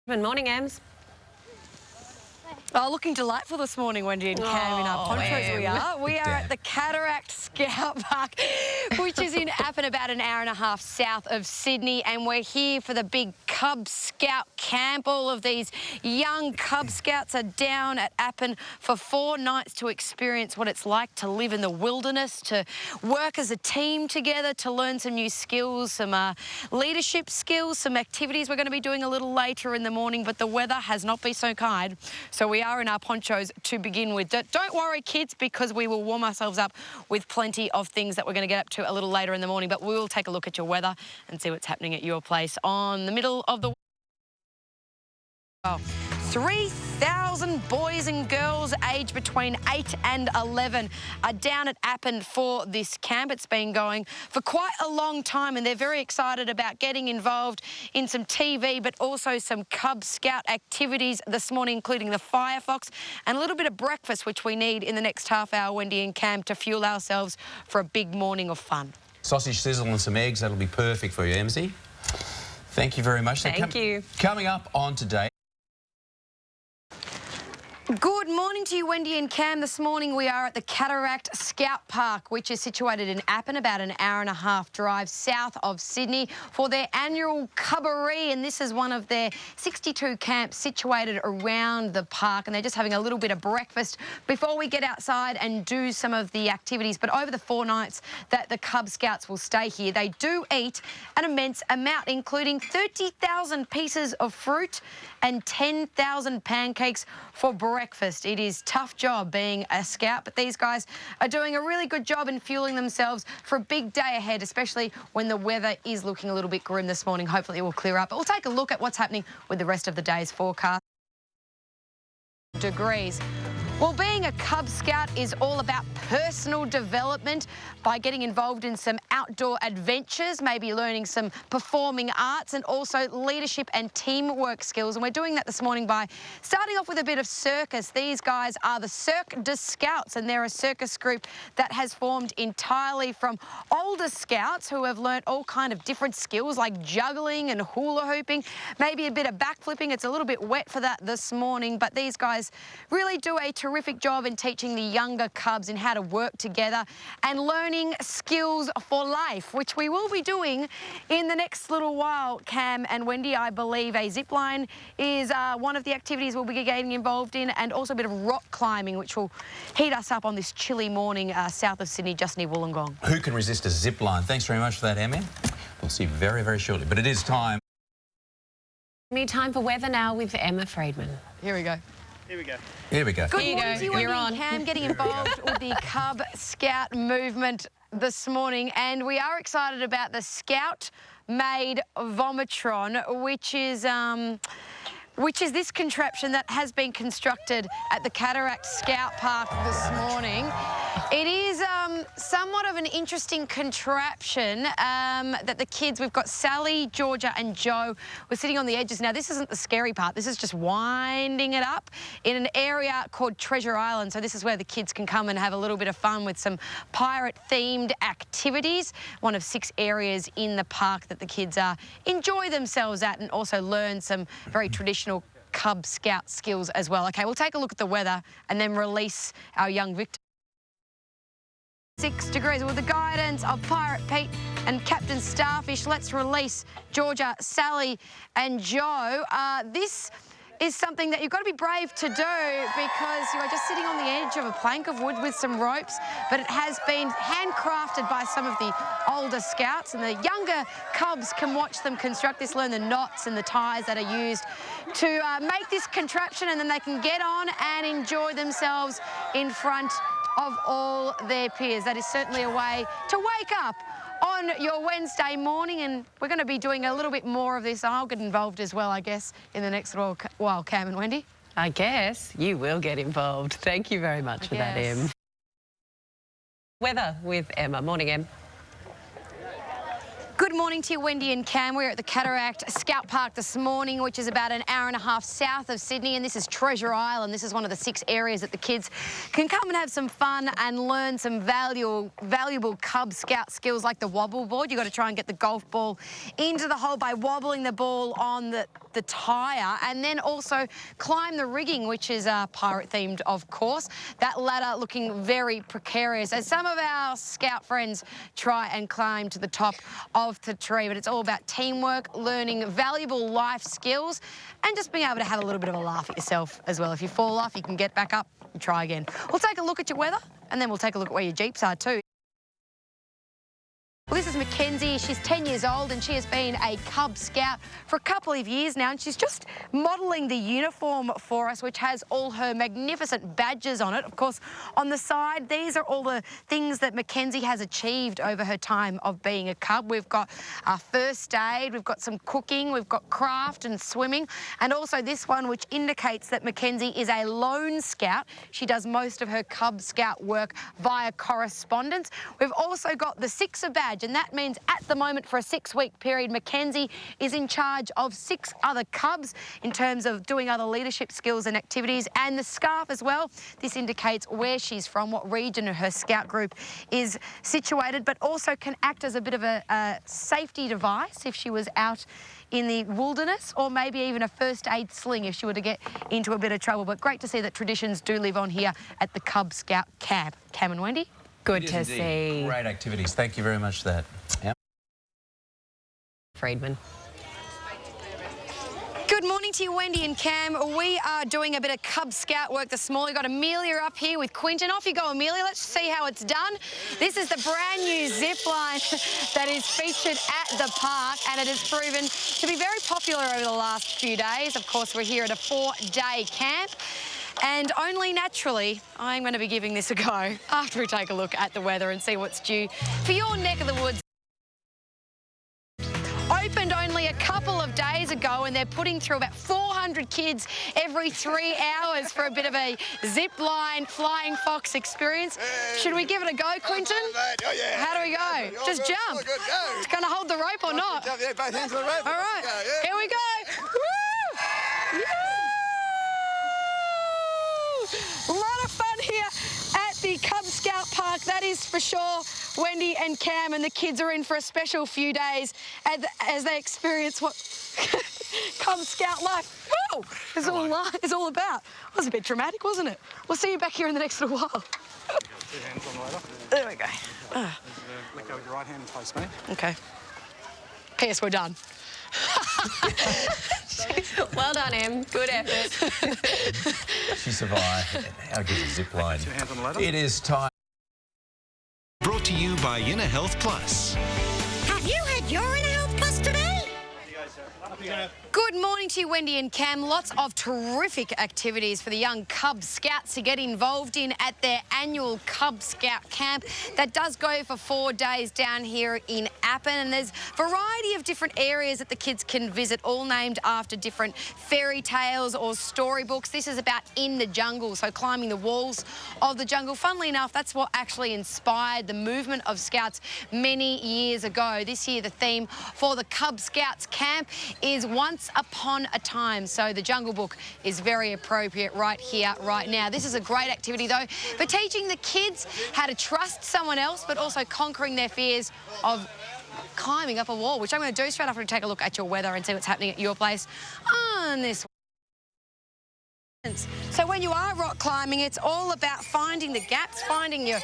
Good morning, Ems. Oh, looking delightful this morning, Wendy and Cam, in our ponchos we are. We are at the Cataract Scout Park, which is in Appin, about an hour and a half south of Sydney, and we're here for the big Cub Scout camp. All of these young Cub Scouts are down at Appin for 4 nights to experience what it's like to live in the wilderness, to work as a team together, to learn some new skills, some leadership skills, some activities we're going to be doing a little later in the morning, but the weather has not been so kind, so we are in our ponchos to begin with. Don't worry, kids, because we will warm ourselves up with plenty of things that we're going to get up to a little later in the morning, but we will take a look at your weather and see what's happening at your place on the middle of the... 3,000 boys and girls aged between 8 and 11 are down at Appin for this camp. It's been going for quite a long time, and they're very excited about getting involved in some TV, but also some Cub Scout activities this morning, including the Firefox and a little bit of breakfast, which we need in the next half hour, Wendy and Cam, to fuel ourselves for a big morning of fun. Sausage sizzle and some eggs, that'll be perfect for you, Emsy. Thank you very much. Thank you. Coming up on today... Good morning to you, Wendy and Cam. This morning we are at the Cataract Scout Park, which is situated in Appin, about an hour and a half drive south of Sydney, for their annual Cuboree, and this is one of their 62 camps situated around the park, and they're just having a little bit of breakfast before we get outside and do some of the activities. But over the 4 nights that the Cub Scouts will stay here, they do eat an immense amount, including 30,000 pieces of fruit and 10,000 pancakes for breakfast. It is a tough job being a scout, but these guys are doing a really good job in fueling themselves for a big day ahead, especially when the weather is looking a little bit grim this morning. Hopefully it will clear up. But we'll take a look at what's happening with the rest of the day's forecast. Degrees. Well, being a Cub Scout is all about personal development by getting involved in some outdoor adventures, maybe learning some performing arts, and also leadership and teamwork skills. And we're doing that this morning by starting off with a bit of circus. These guys are the Cirque du Scouts, and they're a circus group that has formed entirely from older scouts who have learnt all kind of different skills like juggling and hula hooping, maybe a bit of backflipping. It's a little bit wet for that this morning, but these guys really do a terrific job in teaching the younger Cubs in how to work together and learning skills for life, which we will be doing in the next little while. Cam and Wendy, I believe a zip line is one of the activities we'll be getting involved in, and also a bit of rock climbing, which will heat us up on this chilly morning south of Sydney, just near Wollongong. Who can resist a zip line? Thanks very much for that, Emmy. We'll see you very, very shortly, but it is time. Need time for weather now with Emma Friedman. Here we go. Here we go. Here we go. Good morning to you, You're on. Cam, getting involved with the Cub Scout movement this morning, and we are excited about the Scout-made Vomitron, which is this contraption that has been constructed at the Cataract Scout Park this morning. It is somewhat of an interesting contraption that the kids, we've got Sally, Georgia and Joe, we're sitting on the edges. Now, this isn't the scary part. This is just winding it up in an area called Treasure Island. So this is where the kids can come and have a little bit of fun with some pirate-themed activities. One of 6 areas in the park that the kids enjoy themselves at, and also learn some very traditional Cub Scout skills as well. Okay, we'll take a look at the weather and then release our young victim. 6 degrees with the guidance of Pirate Pete and Captain Starfish. Let's release Georgia, Sally and Joe. This is something that you've got to be brave to do, because you are just sitting on the edge of a plank of wood with some ropes, but it has been handcrafted by some of the older scouts, and the younger Cubs can watch them construct this, learn the knots and the ties that are used to make this contraption, and then they can get on and enjoy themselves in front of all their peers. That is certainly a way to wake up on your Wednesday morning, and we're going to be doing a little bit more of this. I'll get involved as well, I guess, in the next little while, Cam and Wendy. I guess you will get involved. Thank you very much for that, Em. Weather with Emma. Morning, Em. Good morning to you, Wendy and Cam. We're at the Cataract Scout Park this morning, which is about an hour and a half south of Sydney, and this is Treasure Island. This is one of the 6 areas that the kids can come and have some fun and learn some valuable Cub Scout skills, like the wobble board. You've got to try and get the golf ball into the hole by wobbling the ball on the the tyre, and then also climb the rigging, which is pirate themed, of course. That ladder looking very precarious as some of our scout friends try and climb to the top of the tree. But it's all about teamwork, learning valuable life skills, and just being able to have a little bit of a laugh at yourself as well. If you fall off, you can get back up and try again. We'll take a look at your weather, and then we'll take a look at where your jeeps are too. Well, this is Mackenzie. She's 10 years old and she has been a Cub Scout for a couple of years now, and she's just modelling the uniform for us, which has all her magnificent badges on it. Of course, on the side, these are all the things that Mackenzie has achieved over her time of being a Cub. We've got our first aid, we've got some cooking, we've got craft and swimming, and also this one, which indicates that Mackenzie is a lone scout. She does most of her Cub Scout work via correspondence. We've also got the Sixer badge, and that means at the moment for a 6-week period, Mackenzie is in charge of 6 other Cubs in terms of doing other leadership skills and activities. And the scarf as well, this indicates where she's from, what region her scout group is situated, but also can act as a bit of a safety device if she was out in the wilderness, or maybe even a first aid sling if she were to get into a bit of trouble. But great to see that traditions do live on here at the Cub Scout camp. Cam and Wendy? Good to see. Great activities. Thank you very much for that. Yep. Friedman. Good morning to you, Wendy and Cam. We are doing a bit of Cub Scout work this morning. We've got Amelia up here with Quinton. Off you go, Amelia. Let's see how it's done. This is the brand new zip line that is featured at the park, and it has proven to be very popular over the last few days. Of course, we're here at a 4-day camp. And only naturally, I'm going to be giving this a go after we take a look at the weather and see what's due for your neck of the woods. Opened only a couple of days ago, and they're putting through about 400 kids every 3 hours for a bit of a zip line flying fox experience. Should we give it a go, Quinton? Oh, yeah. How do we go? Just jump. It's going to hold the rope or not? Yeah, both ends of the rope. All right, here we go. Woo! A lot of fun here at the Cub Scout Park, that is for sure. Wendy and Cam and the kids are in for a special few days as they experience what Cub Scout life is all about. It was a bit dramatic, wasn't it? We'll see you back here in the next little while. 2 hands on the ladder. There we go. Let go with your right hand and face me. Okay. P.S. We're done. Well done, Em. Good effort. She survived. How good is a zip line? 2 hands on the ladder. It is time. Brought to you by Inner Health Plus. Have you had your Inner Health Plus today? Good morning to you, Wendy and Cam. Lots of terrific activities for the young Cub Scouts to get involved in at their annual Cub Scout camp. That does go for 4 days down here in Appin, and there's a variety of different areas that the kids can visit, all named after different fairy tales or storybooks. This is about in the jungle, so climbing the walls of the jungle. Funnily enough, that's what actually inspired the movement of Scouts many years ago. This year, the theme for the Cub Scouts camp is Once Upon a Time. So the Jungle Book is very appropriate right here, right now. This is a great activity, though, for teaching the kids how to trust someone else, but also conquering their fears of climbing up a wall, which I'm going to do straight after we take a look at your weather and see what's happening at your place on this. So when you are rock climbing, it's all about finding the gaps, finding your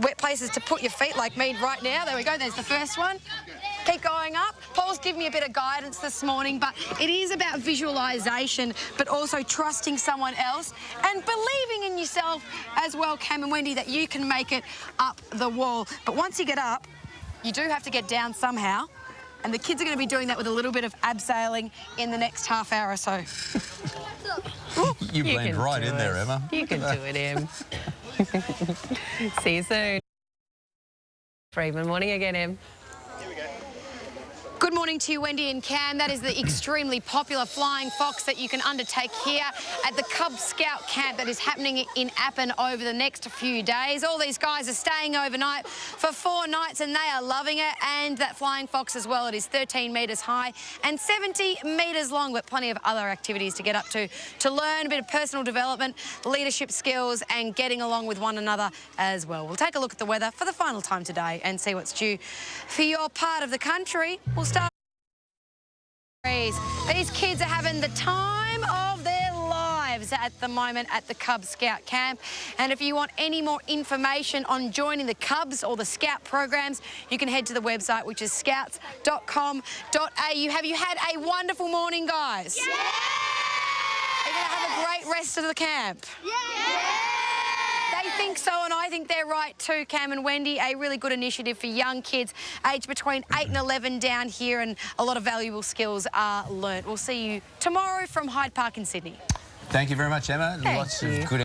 wet places to put your feet, like me right now. There we go, there's the first one. Keep going up. Paul's given me a bit of guidance this morning, but it is about visualisation, but also trusting someone else and believing in yourself as well, Cam and Wendy, that you can make it up the wall. But once you get up, you do have to get down somehow, and the kids are going to be doing that with a little bit of abseiling in the next half hour or so. You blend right in there, Emma. You can do it, Em. See you soon. Friedman, morning again, Em. Good morning to you, Wendy and Cam. That is the extremely popular flying fox that you can undertake here at the Cub Scout camp that is happening in Appin over the next few days. All these guys are staying overnight for 4 nights and they are loving it. And that flying fox as well, it is 13 metres high and 70 metres long, but plenty of other activities to get up to learn a bit of personal development, leadership skills and getting along with one another as well. We'll take a look at the weather for the final time today and see what's due for your part of the country. We'll start. is. These kids are having the time of their lives at the moment at the Cub Scout camp. And if you want any more information on joining the Cubs or the Scout programs, you can head to the website, which is scouts.com.au. Have you had a wonderful morning, guys? Yeah! Are you going to have a great rest of the camp? Yeah! They think so, and I think they're right too, Cam and Wendy. A really good initiative for young kids aged between 8 and 11 down here, and a lot of valuable skills are learnt. We'll see you tomorrow from Hyde Park in Sydney. Thank you very much, Emma. Thank Lots you. of good